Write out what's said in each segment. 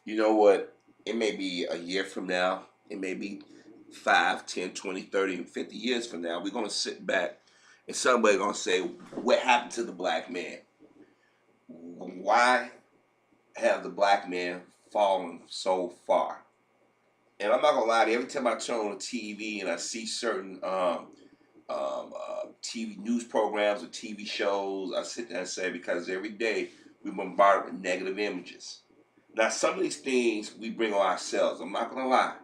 You know what? It may be a year from now. It may be 5, 10, 20, 30, and 50 years from now. We're going to sit back and somebody's going to say, what happened to the black man? Why have the black man fallen so far? And I'm not going to lie to you, every time I turn on the TV and I see certain TV news programs or TV shows, I sit there and say, because every day we're bombarded with negative images. Now, some of these things we bring on ourselves. I'm not gonna lie.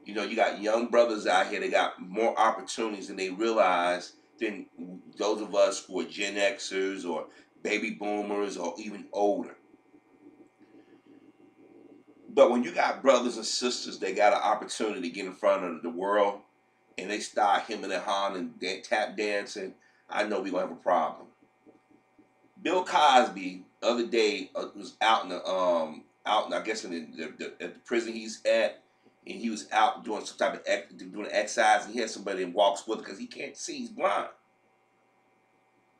You know, you got young brothers out here. They got more opportunities than they realize than those of us who are Gen Xers or baby boomers or even older. But when you got brothers and sisters, they got an opportunity to get in front of the world, and they start hemming and hawing and tap dancing. I know we're gonna have a problem. Bill Cosby the other day was out in the out in, I guess in at the prison he's at, and he was out doing some type of doing exercise, and he had somebody that walks with him because he can't see, he's blind.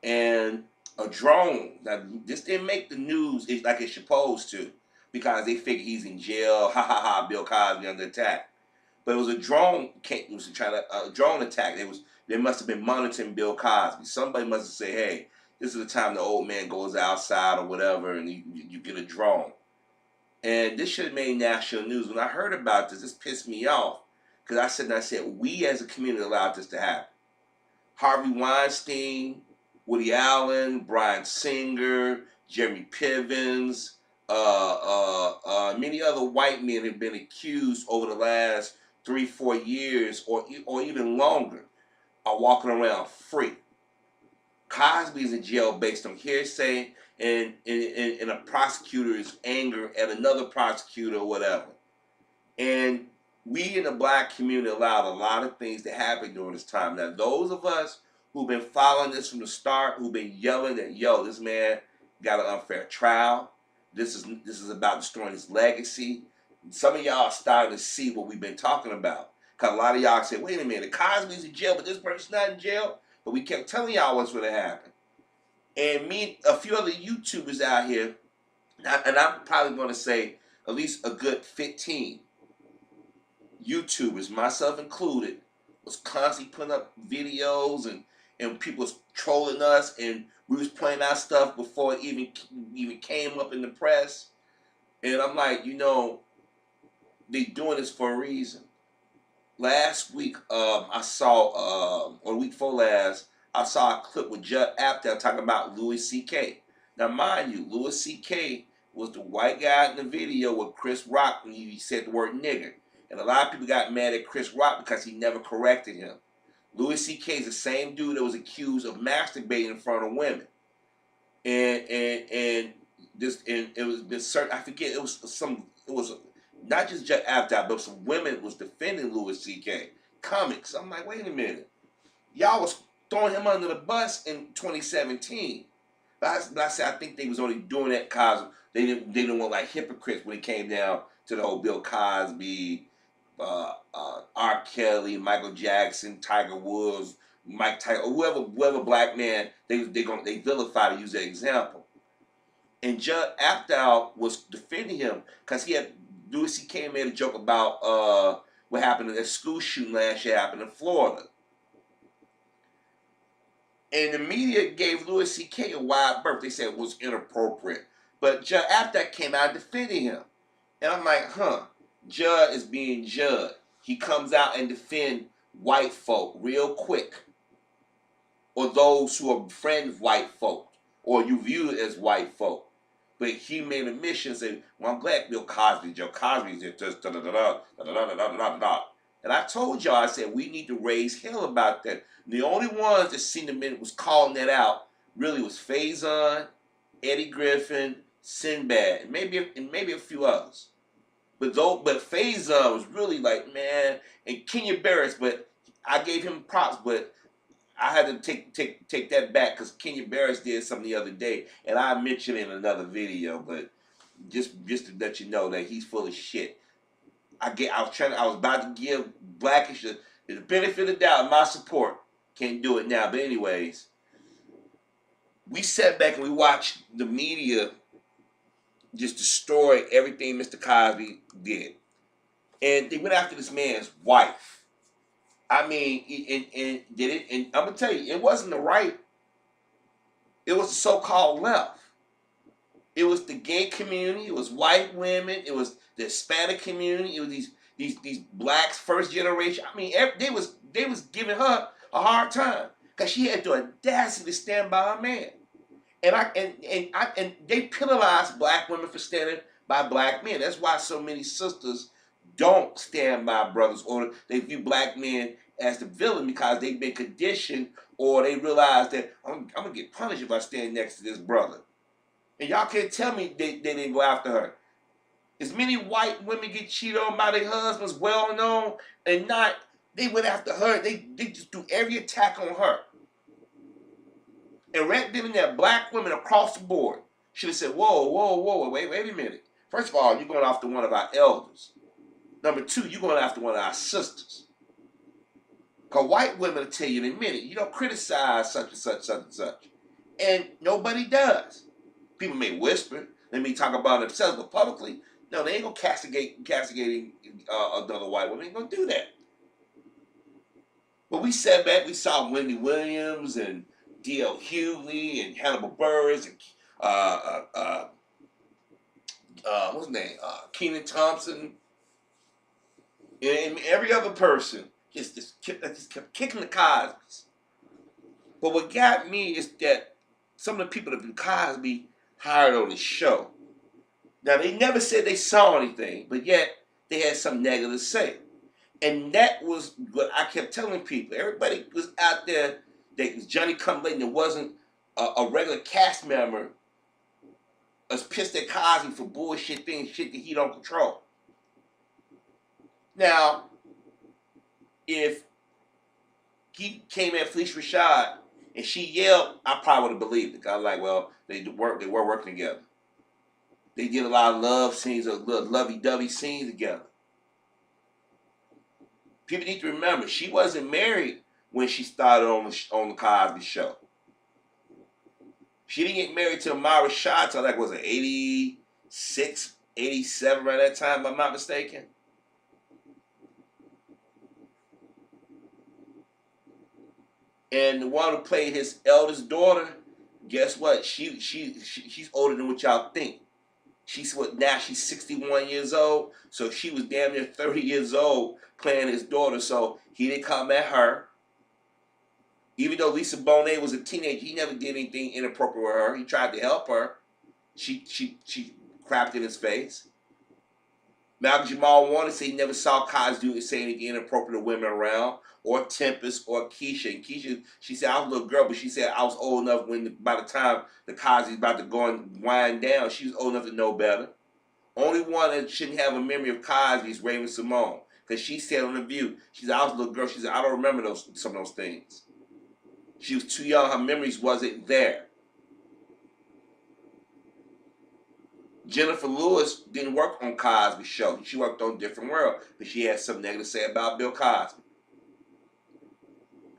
And a drone. Now this didn't make the news like it's supposed to, because they figure he's in jail. Ha ha ha! Bill Cosby under attack. But it was a drone. It was trying to a drone attack. They must have been monitoring Bill Cosby. Somebody must have said, "Hey, this is the time the old man goes outside or whatever, and you get a drone." And this should have made national news. When I heard about this pissed me off because I said, we as a community allowed this to happen. Harvey Weinstein, Woody Allen, Bryan Singer, Jeremy Pivens, many other white men have been accused over the last 3-4 years or even longer are walking around free. Cosby's in jail based on hearsay and a prosecutor's anger at another prosecutor or whatever. And we in the black community allowed a lot of things to happen during this time. Now, those of us who've been following this from the start, who've been yelling that, yo, this man got an unfair trial. This is about destroying his legacy. Some of y'all are starting to see what we've been talking about. Because a lot of y'all said, wait a minute, Cosby's in jail, but this person's not in jail. But we kept telling y'all what's going to happen. And me and a few other YouTubers out here, and I'm probably going to say at least a good 15 YouTubers, myself included, was constantly putting up videos and people was trolling us, and we was playing our stuff before it even came up in the press. And I'm like, you know, they doing this for a reason. Last week, I saw, or the week before last, I saw a clip with Judd Apatow talking about Louis C.K. Now, mind you, Louis C.K. was the white guy in the video with Chris Rock when he said the word nigger. And a lot of people got mad at Chris Rock because he never corrected him. Louis C.K. is the same dude that was accused of masturbating in front of women. And it was been certain, I forget, it was not just Judd Apatow, but some women was defending Louis C.K. comics. I'm like, wait a minute, y'all was throwing him under the bus in 2017. But I said I think they was only doing that because they didn't want like hypocrites when it came down to the whole Bill Cosby, R. Kelly, Michael Jackson, Tiger Woods, Mike Tyson, whoever black man they vilify to use that example. And Judd Apatow was defending him because he had Louis C.K. made a joke about what happened at that school shooting last year happened in Florida. And the media gave Louis C.K. a wide berth. They said it was inappropriate. But Judd Apatow came out defending him. And I'm like, Judd is being Judd. He comes out and defend white folk real quick. Or those who are friends of white folk. Or you view it as white folk. But he made a mission saying, well, I'm glad Bill Cosby, Joe Cosby's here. And I told y'all, I said, we need to raise hell about that. And the only ones that seemed to be was calling that out really was Faison, Eddie Griffin, Sinbad, and maybe a few others. But Faison was really like, man, and Kenya Barris, but I gave him props, but I had to take that back because Kenya Barris did something the other day, and I mentioned it in another video, but just to let you know that he's full of shit. I was about to give Blackish the benefit of the doubt, my support. Can't do it now, but anyways, we sat back and we watched the media just destroyed everything Mr. Cosby did. And they went after this man's wife. I mean, and did it? And I'm gonna tell you, it wasn't the right. It was the so-called left. It was the gay community. It was white women. It was the Hispanic community. It was these blacks, first generation. I mean, they was giving her a hard time because she had the audacity to stand by a man. And they penalize black women for standing by black men. That's why so many sisters don't stand by brothers, or they view black men as the villain because they've been conditioned, or they realize that I'm gonna get punished if I stand next to this brother. And y'all can't tell me they didn't go after her. As many white women get cheated on by their husbands, well known, and not, they went after her. They just do every attack on her. And right then and there, black women across the board should have said, whoa, wait a minute. First of all, you're going after one of our elders. Number two, you're going after one of our sisters. Because white women will tell you in a minute, you don't criticize such and such, such and such. And nobody does. People may whisper, they may talk about themselves, but publicly, no, they ain't going to castigating another white woman. They ain't going to do that. But we sat back, we saw Wendy Williams and D.L. Hughley and Hannibal Buress and what's his name? Kenan Thompson and every other person just kept kicking the Cosbys. But what got me is that some of the people that Cosby hired on the show. Now they never said they saw anything, but yet they had something negative to say. And that was what I kept telling people. Everybody was out there that was Johnny Come Lately and wasn't a regular cast member was pissed at Cosby for bullshit things, shit that he don't control. Now, if he came at Felicia Rashad and she yelled, I probably would have believed it. I was like, well, they were working together. They did a lot of love scenes, or lovey-dovey scenes together. People need to remember, she wasn't married when she started on the Cosby Show. She didn't get married to Amara Shah until like, was it 86, 87 around that time, if I'm not mistaken. And the one who played his eldest daughter, guess what? She's older than what y'all think. Now she's 61 years old, so she was damn near 30 years old playing his daughter, so he didn't come at her. Even though Lisa Bonet was a teenager, he never did anything inappropriate with her. He tried to help her. She crapped in his face. Malcolm Jamal Warner said he never saw Cosby say anything inappropriate to women around, or Tempest, or Keisha. And Keisha, she said, I was a little girl, but she said I was old enough by the time the Cosby's about to go and wind down, she was old enough to know better. Only one that shouldn't have a memory of Cosby is Raven Simone, because she said on The View, she said, I was a little girl, she said, I don't remember some of those things. She was too young, her memories wasn't there. Jennifer Lewis didn't work on Cosby's show. She worked on Different World, but she had something negative to say about Bill Cosby.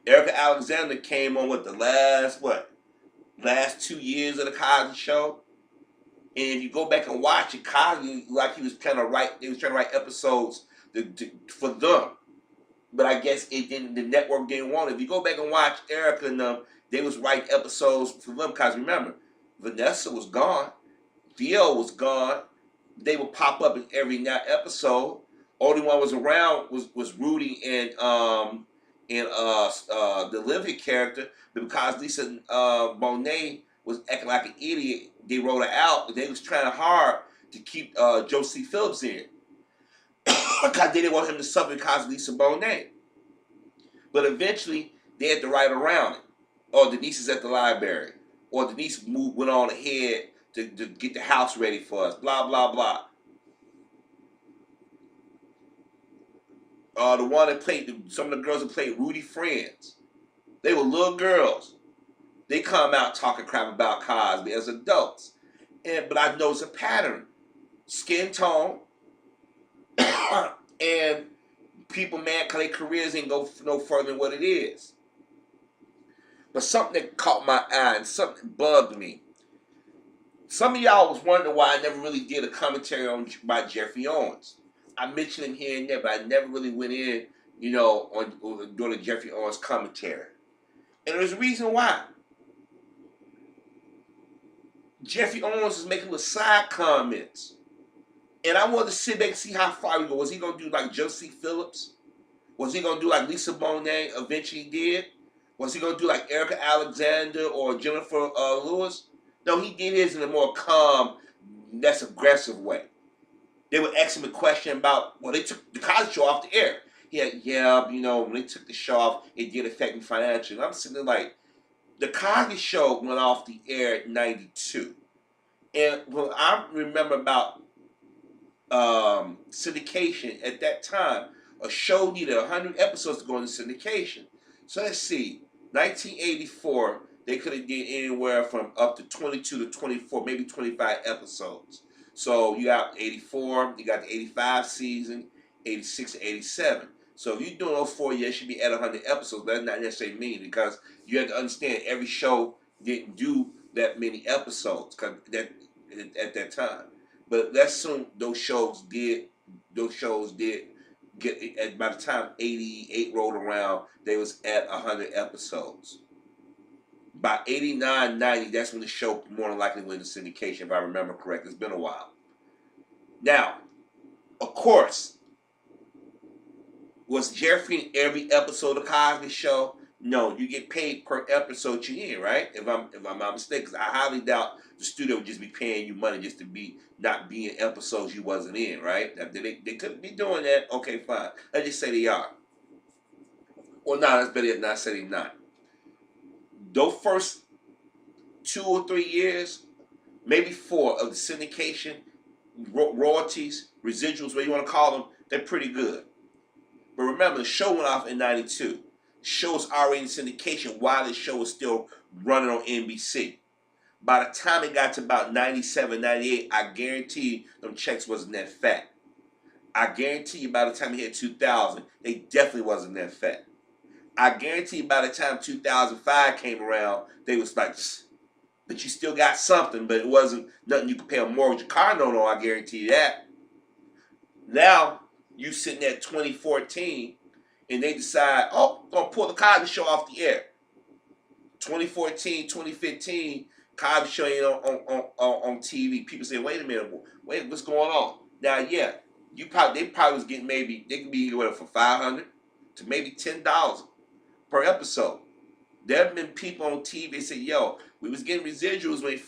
Erica Alexander came on with the last 2 years of the Cosby Show. And if you go back and watch it, Cosby, like he was trying to write episodes for them. But I guess the network didn't want it. If you go back and watch Erica and them, they was writing episodes for them. Because remember, Vanessa was gone. Theo was gone. They would pop up in every episode. Only one was around was Rudy and the Living character. But because Lisa Bonet was acting like an idiot, they wrote her out. They was trying hard to keep Joe C. Phillips in. Because they didn't want him to suffer because of Lisa Bonet. But eventually, they had to write around it. Or Denise is at the library. Or Denise went on ahead to get the house ready for us. Blah, blah, blah. The one that played, some of the girls that played Rudy friends. They were little girls. They come out talking crap about Cosby as adults. But I noticed a pattern. Skin tone. And people mad because their careers ain't go no further than what it is. But something that caught my eye and something that bugged me. Some of y'all was wondering why I never really did a commentary on by Jeffrey Owens. I mentioned him here and there, but I never really went in, on doing the Jeffrey Owens commentary. And there's a reason why. Jeffrey Owens is making little side comments. And I wanted to sit back and see how far he go. Was he gonna do like Josie Phillips? Was he gonna do like Lisa Bonet eventually did? Was he gonna do like Erica Alexander or Jennifer Lewis? No, he did his in a more calm, less aggressive way. They would ask him a question about, well, they took the Cosby Show off the air. Yeah, when they took the show off, it did affect me financially. And I'm sitting there like, the Cosby Show went off the air in '92. And when I remember about syndication at that time, a show needed 100 episodes to go into syndication. So let's see, 1984, they could have did anywhere from up to 22 to 24, maybe 25 episodes. So you got 84, you got the 85 season, 86 and 87. So if you're doing those 4 years, you should be at 100 episodes. That's not necessarily mean, because you have to understand every show didn't do that many episodes at that time. But let's assume those shows did get, by the time 88 rolled around, they was at 100 episodes. By 89, 90, that's when the show more than likely went into syndication, if I remember correct. It's been a while. Now, of course, was Jeffrey in every episode of Cosby Show? No, you get paid per episode you're in, right? If I'm not mistaken, 'cause I highly doubt the studio would just be paying you money just to not be in episodes you wasn't in, right? They couldn't be doing that. Okay, fine. Let's just say they are. Well, no, that's better than not say they're not. Those first 2 or 3 years, maybe 4 of the syndication royalties, residuals, what you want to call them, they're pretty good. But remember, the show went off in '92. The show was already in syndication while the show was still running on NBC. By the time it got to about 97, 98, I guarantee them checks wasn't that fat. I guarantee you by the time it hit 2000, they definitely wasn't that fat. I guarantee you by the time 2005 came around, they was like, but you still got something, but it wasn't nothing you could pay a mortgage or car note on, I guarantee you that. Now, you sitting at 2014, and they decide, oh, we're going to pull the Cosby Show off the air. 2014, 2015, Cosby Show ain't on TV. People say, wait a minute, what's going on? Now, yeah, they probably was getting they could be anywhere from $500 to maybe $10 per episode. There have been people on TV, they say, yo, we was getting residuals when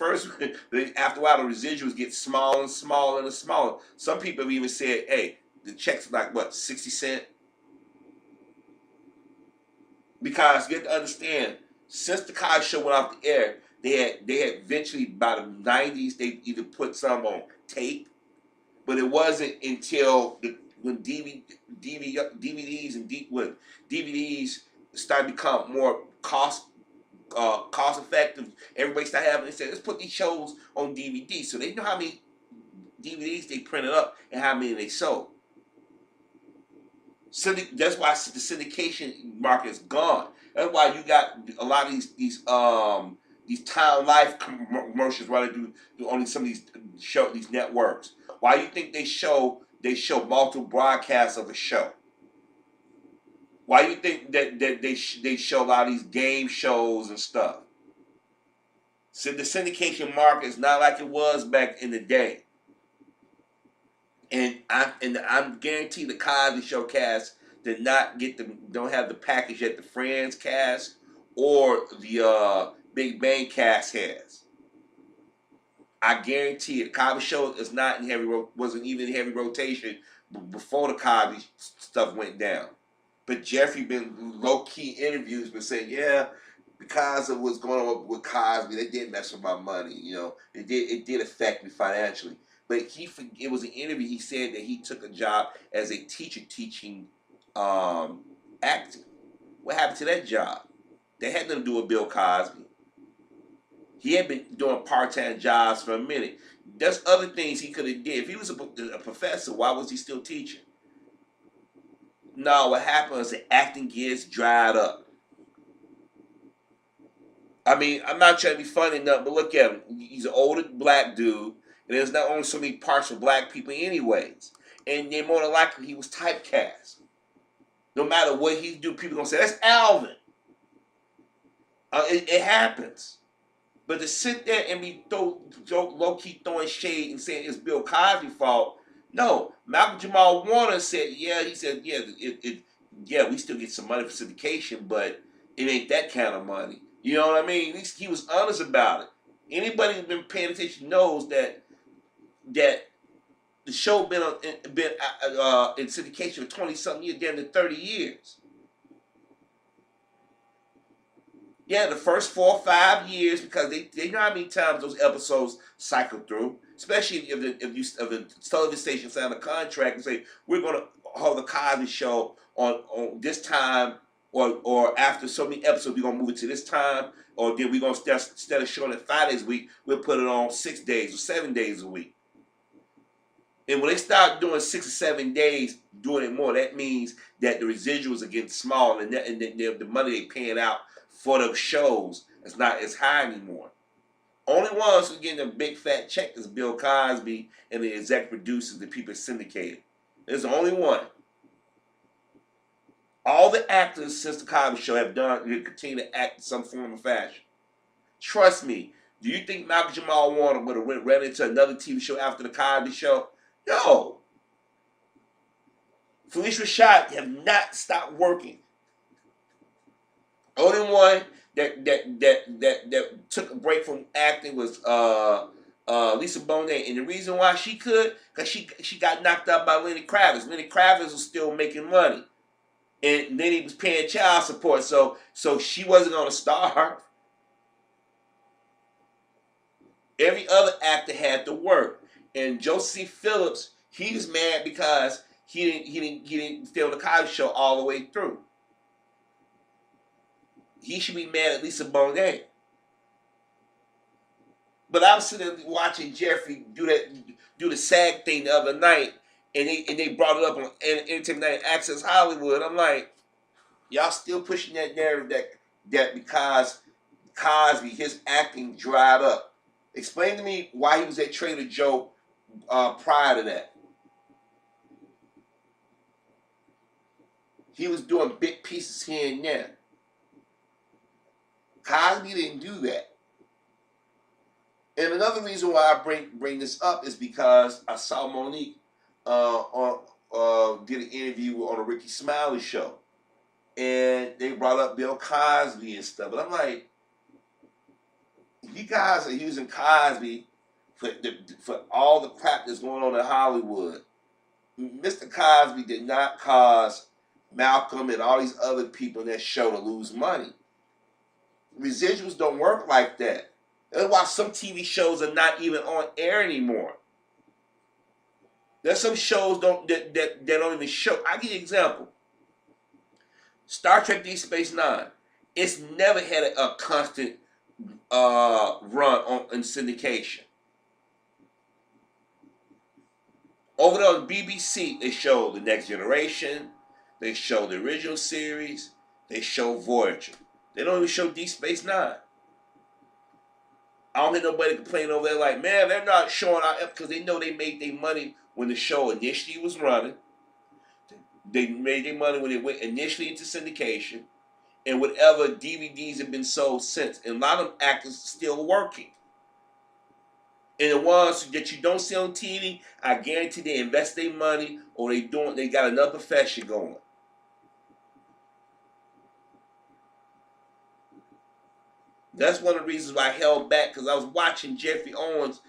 after a while the residuals get smaller and smaller and smaller. Some people have even said, hey, the checks are like, 60 cents? Because you have to understand, since the Cosby Show went off the air, they had eventually, by the 90s, they either put some on tape, but it wasn't until when DVDs and DVDs started to become more cost effective. Everybody started having, they said, let's put these shows on DVD. So they know how many DVDs they printed up and how many they sold. That's why the syndication market is gone. That's why you got a lot of these Town Life commercials why they do only some of these networks. Why you think they show multiple broadcasts of a show? Why you think that they show a lot of these game shows and stuff? So the syndication market is not like it was back in the day. And I'm guaranteed the Cosby Show cast don't have the package that the Friends cast or the Big Bang cast has. I guarantee it. Cosby Show is not wasn't even in heavy rotation before the Cosby stuff went down. But Jeffrey been low key interviews, been saying, yeah, because of what's going on with Cosby, they did mess with my money. It did affect me financially. But it was an interview. He said that he took a job as a teacher teaching acting. What happened to that job? That had nothing to do with Bill Cosby. He had been doing part-time jobs for a minute. There's other things he could have did. If he was a professor, why was he still teaching? No, what happened is the acting gets dried up. I mean, I'm not trying to be funny enough, but look at him. He's an older black dude, and there's not only so many parts for black people, anyways. And then more than likely, he was typecast. No matter what he do, people gonna say that's Alvin. It happens. But to sit there and be low key throwing shade and saying it's Bill Cosby's fault, no. Malcolm Jamal Warner said, yeah, he said, yeah, yeah, we still get some money for syndication, but it ain't that kind of money. You know what I mean? At least he was honest about it. Anybody who's been paying attention knows that the show been in syndication for 20 something years, damn near 30 years. Yeah, the first 4 or 5 years, because they know how many times those episodes cycle through. Especially if the television station signed a contract and say we're going to hold the Cosby Show on this time, or after so many episodes we're going to move it to this time, or then we're going to instead of showing it 5 days a week, we'll put it on 6 days or 7 days a week. And when they start doing 6 or 7 days, doing it more, that means that the residuals are getting small, and the money they're paying out for the shows is not as high anymore. Only ones who are getting a big fat check is Bill Cosby and the exec producers, the people syndicated. There's the only one. All the actors since the Cosby Show have continue to act in some form or fashion. Trust me. Do you think Malcolm Jamal Warner would have ran into another TV show after the Cosby Show? No. Felicia Rashad have not stopped working. Only one that took a break from acting was Lisa Bonet, and the reason why she could, because she got knocked out by Lenny Kravitz. Lenny Kravitz was still making money, and then he was paying child support, so she wasn't gonna starve. Every other actor had to work, and Joseph Phillips, he was mad because he didn't film the Cosby Show all the way through. He should be mad at Lisa Bonet. But I was sitting there watching Jeffrey do the SAG thing the other night, and they brought it up on Entertainment Night Access Hollywood. I'm like, y'all still pushing that narrative that because Cosby, his acting dried up. Explain to me why he was at Trader Joe prior to that. He was doing big pieces here and there. Cosby didn't do that. And another reason why I bring this up is because I saw Monique did an interview on the Ricky Smiley show, and they brought up Bill Cosby and stuff. And I'm like, you guys are using Cosby for all the crap that's going on in Hollywood. Mr. Cosby did not cause Malcolm and all these other people in that show to lose money. Residuals don't work like that. That's why some TV shows are not even on air anymore. There's some shows that don't even show. I'll give you an example. Star Trek Deep Space Nine. It's never had a constant run in syndication. Over there on BBC, they show The Next Generation. They show the original series. They show Voyager. They don't even show Deep Space Nine. I don't hear nobody complaining over there like, man, they're not showing our, because they know they made their money when the show initially was running. They made their money when it went initially into syndication, and whatever DVDs have been sold since. And a lot of them actors are still working. And the ones that you don't see on TV, I guarantee they invest their money, or they got another profession going. That's one of the reasons why I held back, because I was watching Jeffrey Owens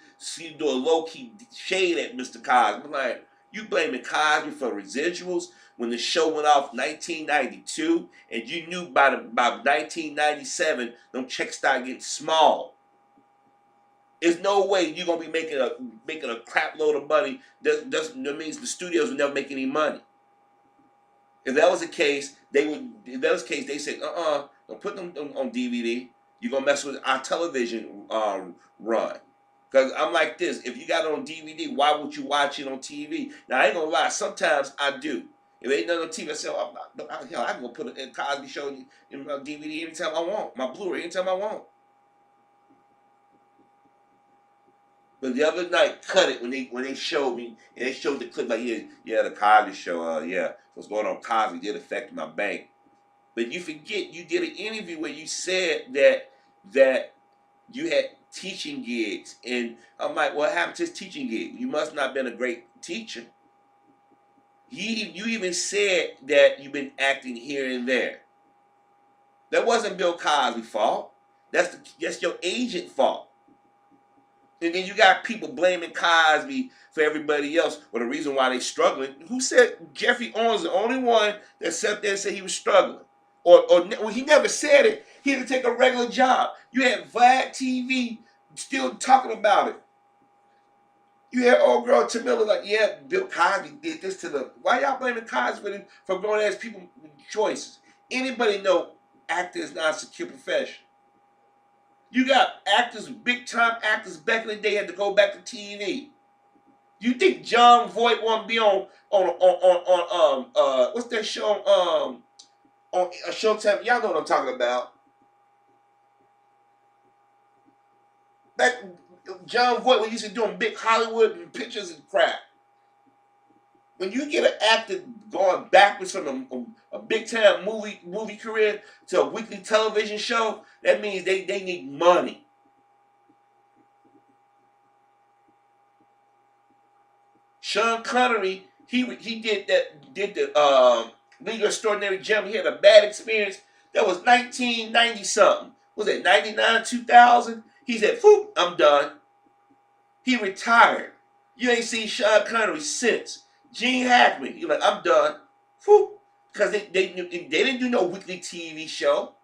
do a low-key shade at Mr. Cosby. I'm like, you blaming Cosby for Residuals when the show went off 1992, and you knew by 1997 them checks started getting small. There's no way you're gonna be making a crap load of money. That means the studios would never make any money. If that was the case, they would. If that was the case, they said, don't put them on DVD. You're going to mess with our television run. Because I'm like this. If you got it on DVD, why would you watch it on TV? Now, I ain't going to lie. Sometimes I do. If ain't nothing on TV, I say, hell, I can go put a Cosby Show in DVD anytime I want. My Blu-ray anytime I want. But the other night, cut it when they showed me, and they showed the clip like, yeah, the Cosby show, yeah, what's going on? Cosby did affect my bank. But you forget you did an interview where you said that you had teaching gigs, and I'm like, what happened to his teaching gig? You must not have been a great teacher. You even said that you've been acting here and there. That wasn't Bill Cosby's fault. That's your agent fault. And then you got people blaming Cosby for everybody else. Well, the reason why they struggling. Who said Jeffrey Owens the only one that sat there and said he was struggling? Or he never said it. He had to take a regular job. You had Vlad TV still talking about it. You had old girl Tamila like, yeah, Bill Cosby did this to the. Why y'all blaming Cosby for grown ass people choices? Anybody know acting is not a secure profession? You got actors, big time actors back in the day had to go back to TV. You think John Voight want to be on what's that show on Showtime? Y'all know what I'm talking about. That John Voight when he used to doing big Hollywood and pictures and crap. When you get an actor going backwards from a big time movie career to a weekly television show, that means they need money. Sean Connery, he did the League of Extraordinary Gentlemen. He had a bad experience. That was 1990 something. Was it 99, 2000? He said, "Phew, I'm done." He retired. You ain't seen Sean Connery since. Gene Hackman, he like, I'm done. Whew. Because they didn't do no weekly TV show.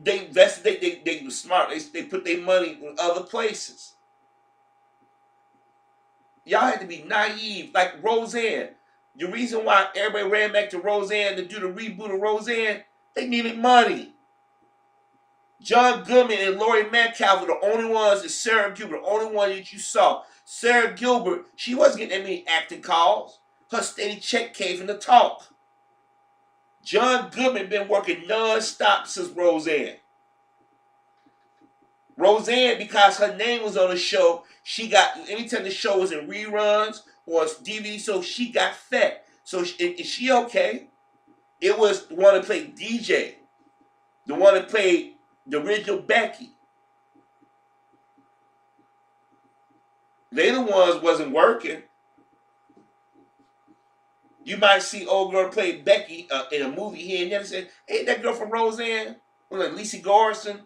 They invested, they were smart. They put their money in other places. Y'all had to be naive. Like Roseanne. The reason why everybody ran back to Roseanne to do the reboot of Roseanne, they needed money. John Goodman and Laurie Metcalf were the only ones, and Sarah Gilbert, the only one that you saw. Sarah Gilbert, she wasn't getting that many acting calls. Her steady check came from the talk. John Goodman been working non-stop since Roseanne. Roseanne, because her name was on the show, she got, anytime the show was in reruns or DVD, so she got fed. So is she okay? It was the one that played DJ. The one that played the original Becky. They the ones wasn't working. You might see old girl play Becky in a movie here and there and say, hey, that girl from Roseanne? Or like Lisa Garrison.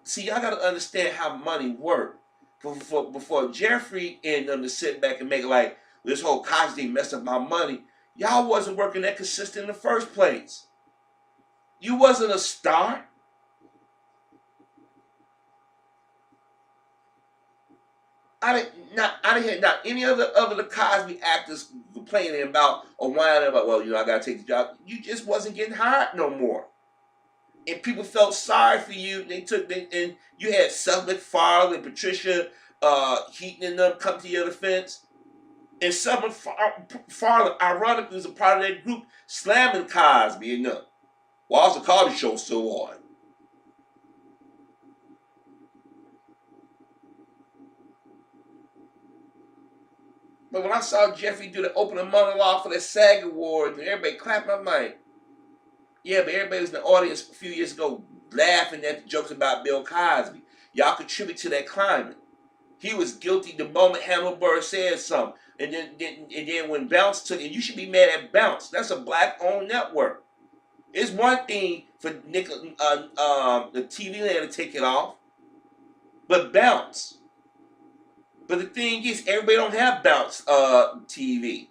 See, y'all gotta understand how money works. Before Jeffrey and them to sit back and make like this whole Cosby messed up my money, y'all wasn't working that consistent in the first place. You wasn't a star. I didn't hear not any other the Cosby actors complaining about or whining about, well, I gotta take the job. You just wasn't getting hired no more. And people felt sorry for you. And you had Seth MacFarlane and Patricia Heaton and them come to your defense. And Seth MacFarlane, ironically, was a part of that group slamming Cosby and them. Why's the Cosby show still on? But when I saw Jeffrey do the opening monologue for the SAG Awards and everybody clapped, I'm like, yeah, but everybody was in the audience a few years ago laughing at the jokes about Bill Cosby. Y'all contribute to that climate. He was guilty the moment Hamilton said something. And then when Bounce took it, you should be mad at Bounce. That's a black-owned network. It's one thing for the TV land to take it off, but Bounce. But the thing is, everybody don't have Bounce TV.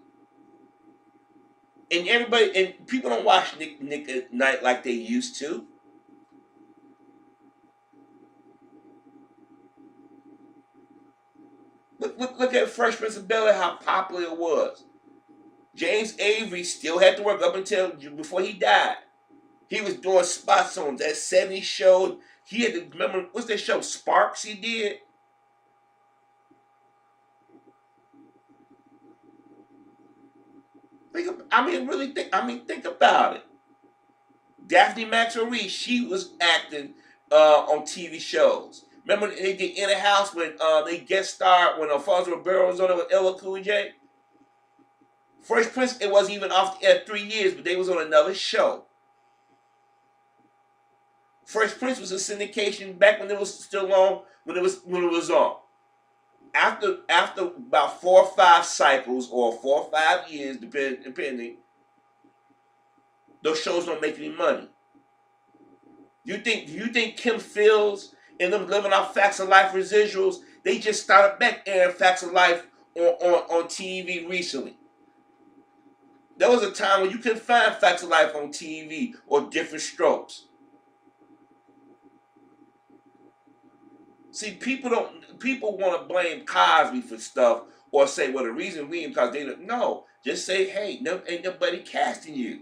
And people don't watch Nick at Night like they used to. Look at Fresh Prince of Bel-Air, how popular it was. James Avery still had to work up until before he died. He was doing spots on that 70s show. He had to remember, what's that show, Sparks he did? Think about it. Daphne Maxwell-Reid, she was acting on TV shows. Remember they did In the House when they guest starred when Alfonso Ribeiro was on it with Ella Cool J? Fresh Prince, it wasn't even off the air 3 years, but they was on another show. Fresh Prince was a syndication back when it was still on, when it was on. After about 4 or 5 cycles or 4 or 5 years, depending, those shows don't make any money. You think Kim Fields and them living off Facts of Life residuals, they just started back airing Facts of Life on TV recently. There was a time when you couldn't find Facts of Life on TV or Different Strokes. See, people want to blame Cosby for stuff or say, well, the reason we because they don't know. Just say, hey, no, ain't nobody casting you.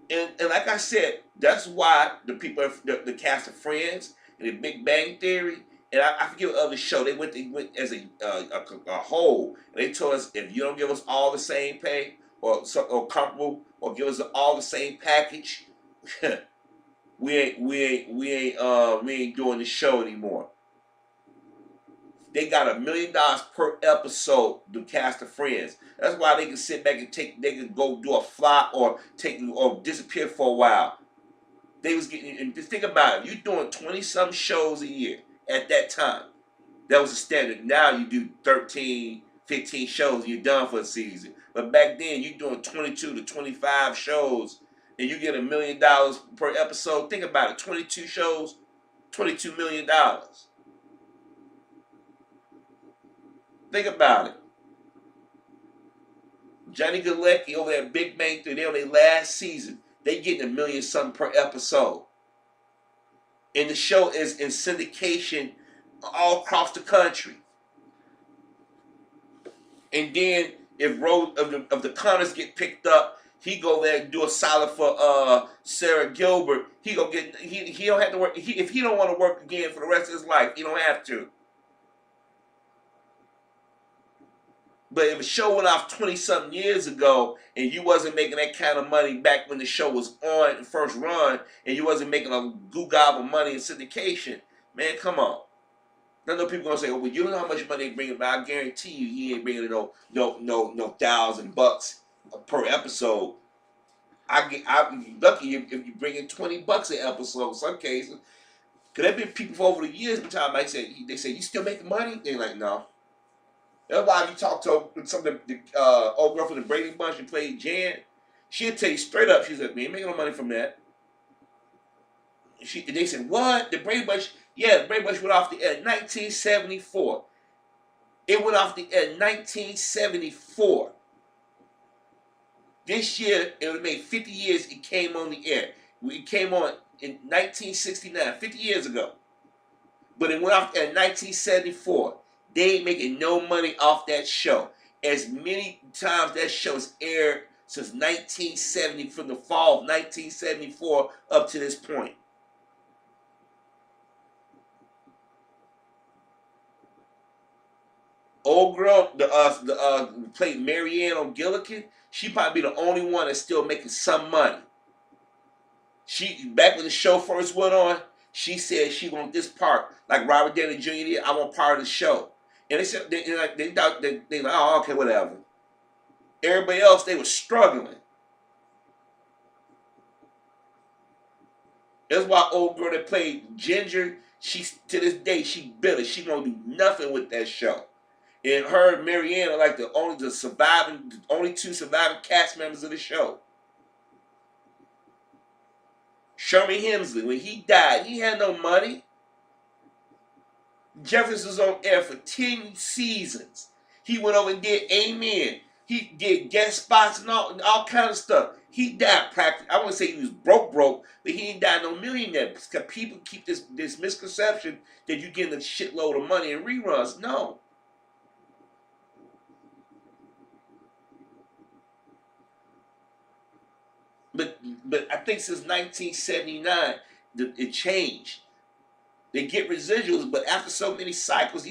And like I said, that's why the cast of Friends and the Big Bang Theory, and I forget what other show they went as a whole, and they told us if you don't give us all the same pay or comparable or give us all the same package, we ain't doing the show anymore. They got $1 million per episode to cast of Friends. That's why they can sit back and they can go do a flop or disappear for a while. They was getting, and just think about it, you're doing 20-some shows a year at that time. That was the standard. Now you do 13, 15 shows and you're done for the season. But back then you're doing 22 to 25 shows and you get $1 million per episode. Think about it, 22 shows, $22 million. Think about it. Johnny Galecki over there at Big Bang Theory, they on their last season. They getting $1 million something per episode. And the show is in syndication all across the country. And then if the Connors get picked up, he go there and do a solid for Sarah Gilbert. He don't have to work. If he don't want to work again for the rest of his life, he don't have to. But if a show went off 20-something years ago and you wasn't making that kind of money back when the show was on the first run and you wasn't making a goo gobble money in syndication, man, come on. I know people gonna say, "Oh, well, you know how much money they bring in," but I guarantee you, he ain't bringing no $1,000 per episode. I'm lucky if you bring in $20 an episode. In some cases, cause there been people over the years. Sometimes they say, "You still making money?" They like, "No." That's why if you talk to some of the old girl from the Brady Bunch who played Jan, she'll tell you straight up, she said, "We ain't making no money from that." They said, "What? The Brady Bunch?" Yeah, the Brady Bunch went off the air in 1974. It went off the air in 1974. This year, it would make 50 years it came on the air. It came on in 1969, 50 years ago. But it went off the air in 1974. They ain't making no money off that show. As many times that show's aired since 1970, from the fall of 1974 up to this point. Old girl, the played Marianne on Gilligan, she probably be the only one that's still making some money. She back when the show first went on, she said she want this part, like Robert Downey Jr. did. I want part of the show. And they said they like, oh, okay, whatever. Everybody else, they were struggling. That's why old girl that played Ginger, she to this day she bitter. She won't do nothing with that show. And her and Marianne are like the only two surviving cast members of the show. Sherman Hemsley, when he died, he had no money. Jefferson was on air for 10 seasons. He went over and did Amen. He did guest spots and all kind of stuff. He died practically. I wouldn't say he was broke, but he ain't died no millionaire. Because people keep this misconception that you're getting a shitload of money in reruns. No. But I think since 1979, it changed. They get residuals, but after so many cycles,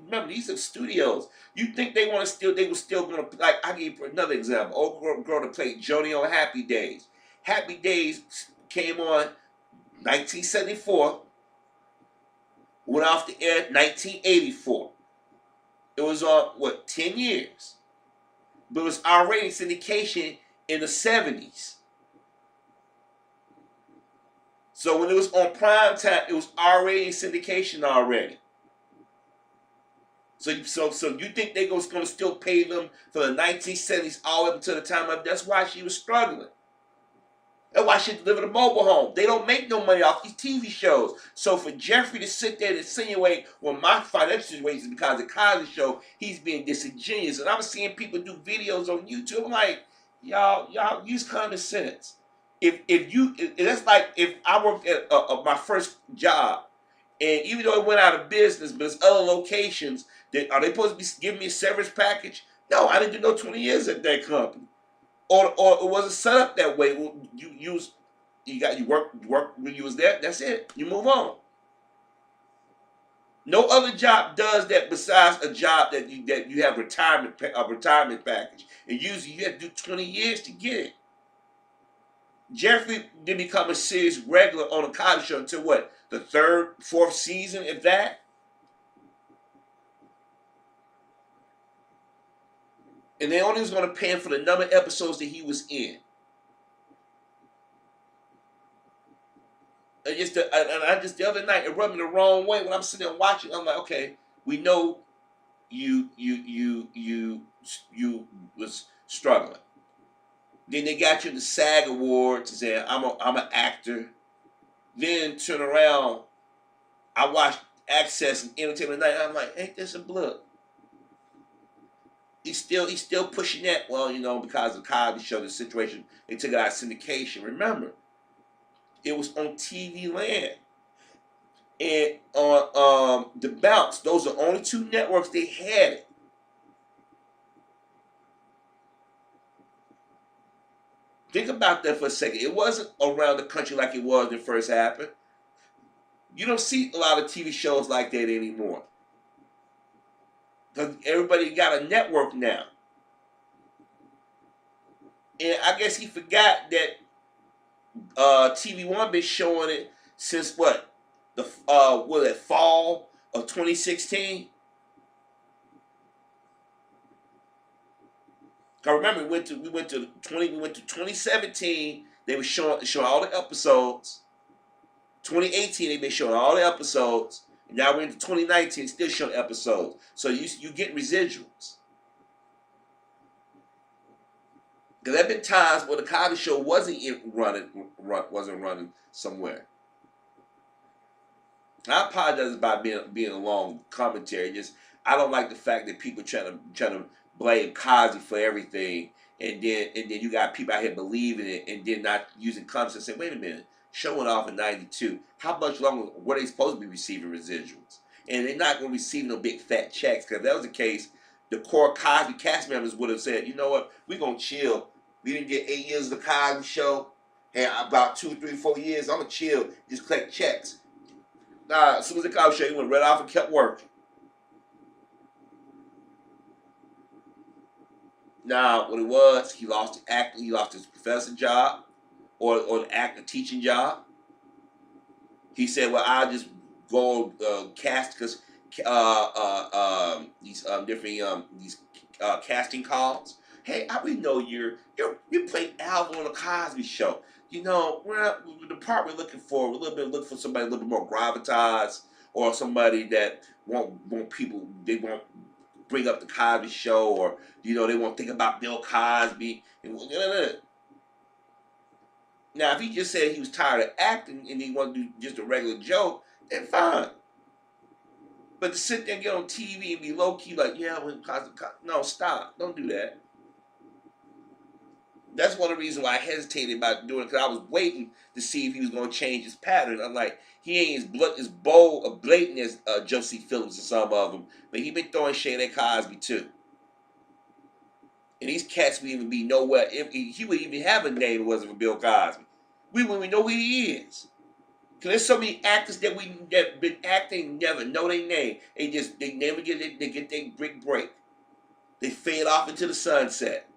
remember these are studios. You think they want to still? They were still gonna like. I give you another example. Old girl that played Joni on Happy Days. Happy Days came on 1974. Went off the air 1984. It was on what 10 years, but it was already syndication in the 70s. So when it was on prime time, it was already in syndication already. So you think they was going to still pay them for the 1970s all up until the time of? That's why she was struggling. That's why she lived in a mobile home. They don't make no money off these TV shows. So for Jeffrey to sit there and insinuate, well, my financial situation is because of the Cosby Show, he's being disingenuous. And I'm seeing people do videos on YouTube. I'm like, y'all use common sense. That's like if I worked at my first job, and even though it went out of business, but there's other locations that are they supposed to be giving me a severance package? No, I didn't do no 20 years at that company. Or it wasn't set up that way. You work when you was there. That's it. You move on. No other job does that besides a job that you have a retirement package. And usually you have to do 20 years to get it. Jeffrey didn't become a serious regular on a Cosby Show until what? The third, fourth season, if that. And they only was going to pay him for the number of episodes that he was in. And the other night, it rubbed me the wrong way when I'm sitting there watching. I'm like, okay, we know you was struggling. Then they got you the SAG Awards and said, I'm an actor. Then turn around, I watched Access and Entertainment Tonight. I'm like, ain't this a blip? He's still pushing that. Well, because of Cosby Show, the situation, they took it out of syndication. Remember, it was on TV Land and on The Bounce. Those are only two networks they had it. Think about that for a second. It wasn't around the country like it was when it first happened. You don't see a lot of TV shows like that anymore. Because everybody got a network now. And I guess he forgot that TV One been showing it since what? The fall of 2016? Cause remember we went to 2017, they were showing all the episodes. 2018 they've been showing all the episodes. And now we're into 2019, still showing episodes. So you get residuals. Because there have been times where the Cosby Show wasn't running somewhere. I apologize about being a long commentary. Just I don't like the fact that people trying to blame Cosby for everything, and then you got people out here believing it, and then not using common sense and say, wait a minute. Show went off in '92. How much longer were they supposed to be receiving residuals? And they're not going to receive no big fat checks. Because if that was the case, the core Cosby cast members would have said, you know what, we're going to chill. We didn't get 8 years of the Cosby Show. And about 2, 3, 4 years, I'm going to chill. Just collect checks. Nah, as soon as the Cosby Show, he went right off and kept working. Now, what it was, he lost the acting. He lost his professor job. Or the actor teaching job. He said, well, I'll just go cast because these different casting calls. Hey, we know you played Alvin on the Cosby Show. The part we're looking for, looking for somebody a little bit more gravitas, or somebody that won't people, they won't bring up the Cosby Show, or they won't think about Bill Cosby. Now, if he just said he was tired of acting and he wanted to do just a regular joke, then fine. But to sit there and get on TV and be low-key like, yeah, no, stop. Don't do that. That's one of the reasons why I hesitated about doing it, because I was waiting to see if he was going to change his pattern. I'm like, he ain't as bold or blatant as Josie Phillips or some of them, but he been throwing shade at Cosby too. And these cats would even be nowhere. If he would even have a name, if it wasn't for Bill Cosby. We wouldn't even know who he is. Cause there's so many actors that been acting never know their name. They never get they get their big break. They fade off into the sunset.